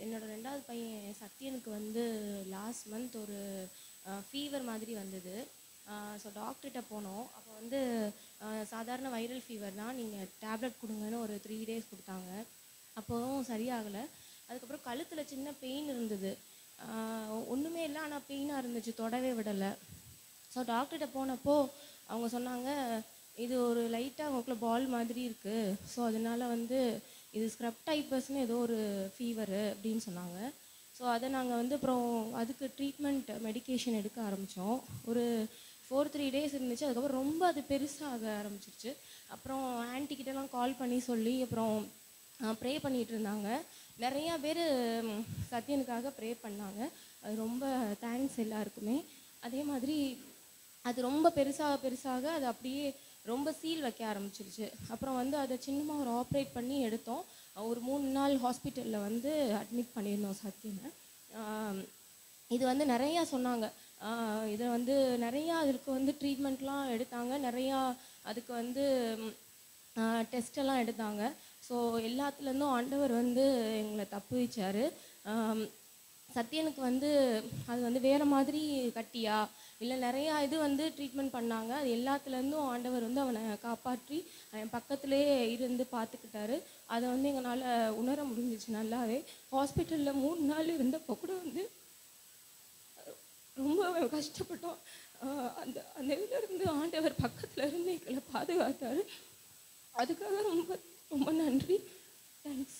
என்னோட 2வது பையன் சத்யனுக்கு வந்து லாஸ்ட் மந்த் ஒரு ஃபீவர் மாதிரி வந்தது. ஸோ டாக்டர்கிட்ட போனோம். அப்போ வந்து சாதாரண வைரல் ஃபீவர் தான், நீங்கள் டேப்லெட் கொடுங்கன்னு ஒரு 3 டேஸ் கொடுத்தாங்க. அப்போவும் சரியாகலை. அதுக்கப்புறம் கழுத்தில் சின்ன பெயின் இருந்தது. ஒன்றுமே இல்லை, ஆனால் பெயினாக இருந்துச்சு, தொடவே விடலை. ஸோ டாக்டர்கிட்ட போனப்போ அவங்க சொன்னாங்க, இது ஒரு லைட்டாக அவங்களுக்குள்ள பால் மாதிரி இருக்குது, ஸோ அதனால வந்து இது ஸ்க்ரப் டைப்பஸ்னு ஏதோ ஒரு ஃபீவரு அப்படின்னு சொன்னாங்க. ஸோ அதை நாங்கள் வந்து அப்புறம் அதுக்கு ட்ரீட்மெண்ட் மெடிக்கேஷன் எடுக்க ஆரம்பித்தோம். ஒரு 3 டேஸ் இருந்துச்சு. அதுக்கப்புறம் ரொம்ப அது பெருசாக ஆரம்பிச்சிருச்சு. அப்புறம் ஆன்ட்டிக்கிட்டலாம் கால் பண்ணி சொல்லி அப்புறம் ப்ரே பண்ணிகிட்டு இருந்தாங்க. நிறையா பேர் சத்யனுக்காக ப்ரே பண்ணாங்க. அது ரொம்ப தேங்க்ஸ் எல்லாருக்குமே. அதே மாதிரி அது ரொம்ப பெருசாக அது அப்படியே ரொம்ப சீல் வைக்க ஆரம்பிச்சிருச்சு. அப்புறம் வந்து அதை சின்னமாக ஒரு ஆப்ரேட் பண்ணி எடுத்தோம். ஒரு 3 நாள் ஹாஸ்பிட்டலில் வந்து அட்மிட் பண்ணியிருந்தோம் சத்யனை. இது வந்து நிறையா சொன்னாங்க. இதை வந்து நிறையா அதுக்கு வந்து ட்ரீட்மெண்ட்லாம் எடுத்தாங்க. நிறையா அதுக்கு வந்து டெஸ்ட்டெல்லாம் எடுத்தாங்க. ஸோ எல்லாத்துலேருந்தும் ஆண்டவர் வந்து எங்களை தப்பு வச்சார். சத்யனுக்கு வந்து அது வந்து வேறு மாதிரி கட்டியா இல்லை நிறையா இது வந்து ட்ரீட்மெண்ட் பண்ணாங்க. அது எல்லாத்துலேருந்தும் ஆண்டவர் வந்து அவனை காப்பாற்றி அவன் பக்கத்துலேயே இருந்து பார்த்துக்கிட்டாரு. அதை வந்து எங்களால் உணர முடிஞ்சிச்சு நல்லாவே. ஹாஸ்பிட்டலில் 3 நாள் இருந்தப்போ கூட வந்து ரொம்ப கஷ்டப்பட்டோம். அந்த அந்த இதிலேருந்து ஆண்டவர் பக்கத்தில் இருந்து எங்களை பாதுகாத்தார். அதுக்காக ரொம்ப ரொம்ப நன்றி. தேங்க்ஸ்.